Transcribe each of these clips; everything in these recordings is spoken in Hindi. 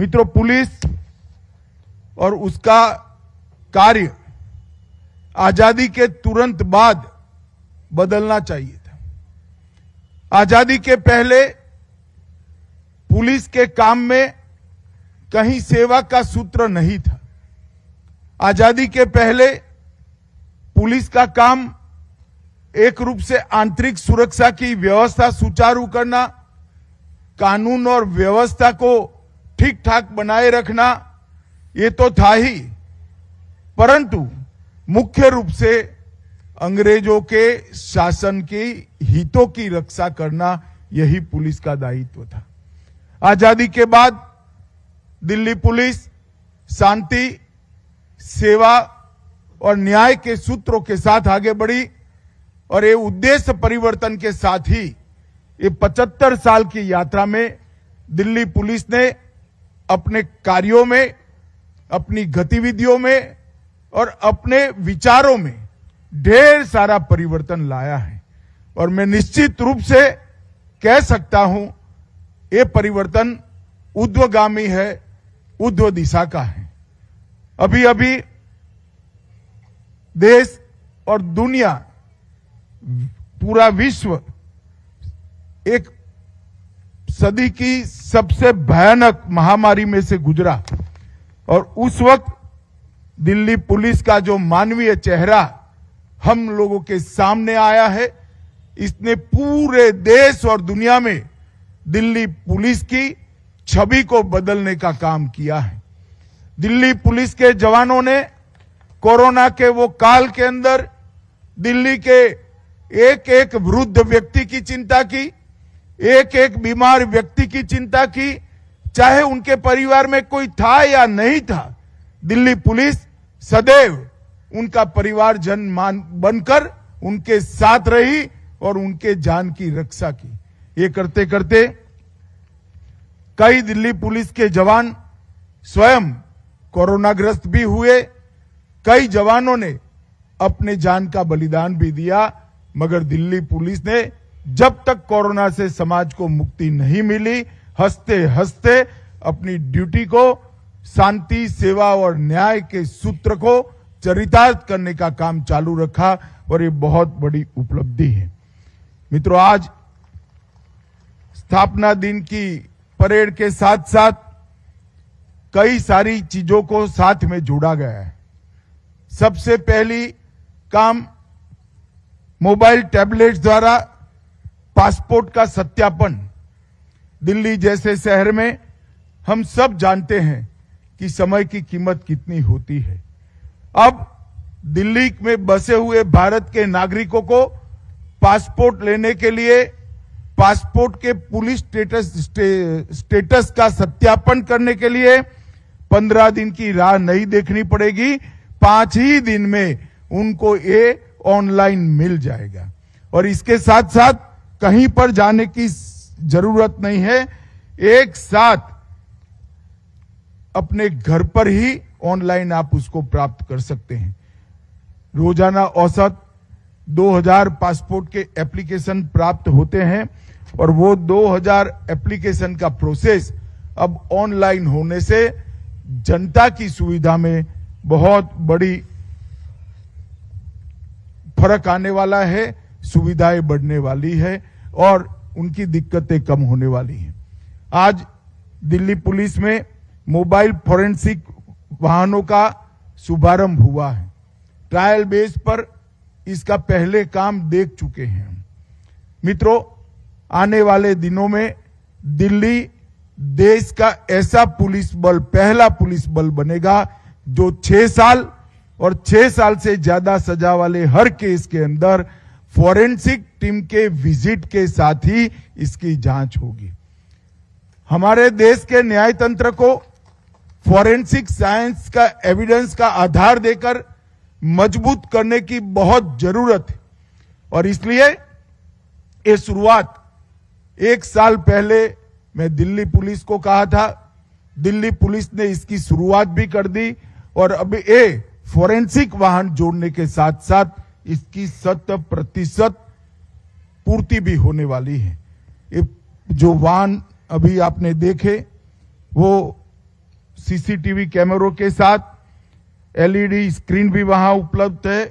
मित्रों, पुलिस और उसका कार्य आजादी के तुरंत बाद बदलना चाहिए था। आजादी के पहले पुलिस के काम में कहीं सेवा का सूत्र नहीं था। आजादी के पहले पुलिस का काम एक रूप से आंतरिक सुरक्षा की व्यवस्था सुचारू करना, कानून और व्यवस्था को ठीक ठाक बनाए रखना, ये तो था ही, परंतु मुख्य रूप से अंग्रेजों के शासन के हितों की रक्षा करना यही पुलिस का दायित्व था। आजादी के बाद दिल्ली पुलिस शांति, सेवा और न्याय के सूत्रों के साथ आगे बढ़ी और ये उद्देश्य परिवर्तन के साथ ही ये 75 साल की यात्रा में दिल्ली पुलिस ने अपने कार्यों में, अपनी गतिविधियों में और अपने विचारों में ढेर सारा परिवर्तन लाया है। और मैं निश्चित रूप से कह सकता हूं ये परिवर्तन ऊर्ध्वगामी है, ऊर्ध्व दिशा का है। अभी अभी देश और दुनिया, पूरा विश्व एक सदी की सबसे भयानक महामारी में से गुजरा और उस वक्त दिल्ली पुलिस का जो मानवीय चेहरा हम लोगों के सामने आया है, इसने पूरे देश और दुनिया में दिल्ली पुलिस की छवि को बदलने का काम किया है। दिल्ली पुलिस के जवानों ने कोरोना के वो काल के अंदर दिल्ली के एक एक वृद्ध व्यक्ति की चिंता की, एक एक बीमार व्यक्ति की चिंता की, चाहे उनके परिवार में कोई था या नहीं था। दिल्ली पुलिस सदैव उनका परिवारजन बनकर उनके साथ रही और उनके जान की रक्षा की। ये करते करते कई दिल्ली पुलिस के जवान स्वयं कोरोनाग्रस्त भी हुए, कई जवानों ने अपने जान का बलिदान भी दिया, मगर दिल्ली पुलिस ने जब तक कोरोना से समाज को मुक्ति नहीं मिली, हंसते हंसते अपनी ड्यूटी को, शांति, सेवा और न्याय के सूत्र को चरितार्थ करने का काम चालू रखा और ये बहुत बड़ी उपलब्धि है। मित्रों, आज स्थापना दिन की परेड के साथ साथ कई सारी चीजों को साथ में जोड़ा गया है। सबसे पहली काम मोबाइल टैबलेट्स द्वारा पासपोर्ट का सत्यापन। दिल्ली जैसे शहर में हम सब जानते हैं कि समय की कीमत कितनी होती है। अब दिल्ली में बसे हुए भारत के नागरिकों को पासपोर्ट लेने के लिए पासपोर्ट के पुलिस स्टेटस का सत्यापन करने के लिए 15 दिन की राह नहीं देखनी पड़ेगी। 5 ही दिन में उनको ये ऑनलाइन मिल जाएगा और इसके साथ साथ कहीं पर जाने की जरूरत नहीं है। एक साथ अपने घर पर ही ऑनलाइन आप उसको प्राप्त कर सकते हैं। रोजाना औसत 2000 पासपोर्ट के एप्लीकेशन प्राप्त होते हैं और वो 2000 एप्लीकेशन का प्रोसेस अब ऑनलाइन होने से जनता की सुविधा में बहुत बड़ी फर्क आने वाला है, सुविधाएं बढ़ने वाली है और उनकी दिक्कतें कम होने वाली हैं। आज दिल्ली पुलिस में मोबाइल फोरेंसिक वाहनों का शुभारंभ हुआ है। ट्रायल बेस पर इसका पहले काम देख चुके हैं। मित्रों, आने वाले दिनों में दिल्ली देश का ऐसा पुलिस बल, पहला पुलिस बल बनेगा जो 6 साल और 6 साल से ज्यादा सजा वाले हर केस के अंदर फोरेंसिक टीम के विजिट के साथ ही इसकी जांच होगी। हमारे देश के न्याय तंत्र को फोरेंसिक साइंस का एविडेंस का आधार देकर मजबूत करने की बहुत जरूरत है और इसलिए ये शुरुआत 1 साल पहले मैं दिल्ली पुलिस को कहा था। दिल्ली पुलिस ने इसकी शुरुआत भी कर दी और अब ये फोरेंसिक वाहन जोड़ने के साथ साथ इसकी 100% पूर्ति भी होने वाली है। ये जो वाहन अभी आपने देखे वो सीसीटीवी कैमरों के साथ एलईडी स्क्रीन भी वहां उपलब्ध है।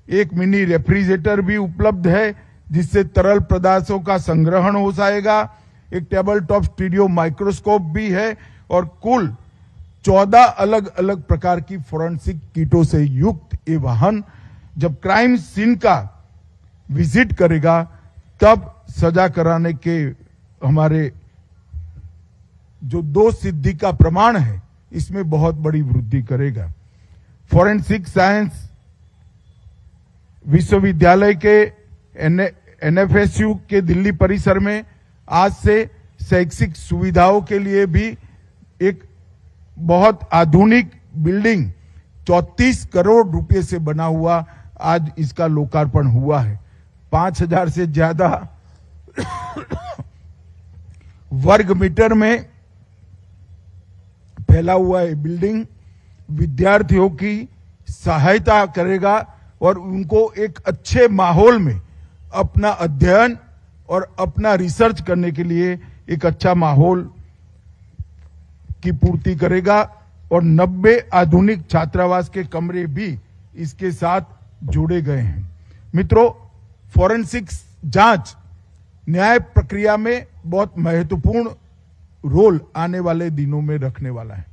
एक मिनी रेफ्रिजरेटर भी उपलब्ध है जिससे तरल पदार्थों का संग्रहण हो जाएगा। एक टेबल टॉप स्टीरियो माइक्रोस्कोप भी है और कुल 14 अलग अलग प्रकार की फोरेंसिक किटों से युक्त ये वाहन जब क्राइम सीन का विजिट करेगा तब सजा कराने के हमारे जो दोष सिद्धि का प्रमाण है इसमें बहुत बड़ी वृद्धि करेगा। फोरेंसिक साइंस विश्वविद्यालय के एनएफएसयू के दिल्ली परिसर में आज से शैक्षिक सुविधाओं के लिए भी एक बहुत आधुनिक बिल्डिंग 34 करोड़ रुपए से बना हुआ आज इसका लोकार्पण हुआ है। 5000 से ज्यादा वर्ग मीटर में फैला हुआ है बिल्डिंग विद्यार्थियों की सहायता करेगा और उनको एक अच्छे माहौल में अपना अध्ययन और अपना रिसर्च करने के लिए एक अच्छा माहौल की पूर्ति करेगा और 90 आधुनिक छात्रावास के कमरे भी इसके साथ जोड़े गए हैं। मित्रों, फोरेंसिक जांच न्याय प्रक्रिया में बहुत महत्वपूर्ण रोल आने वाले दिनों में रखने वाला है।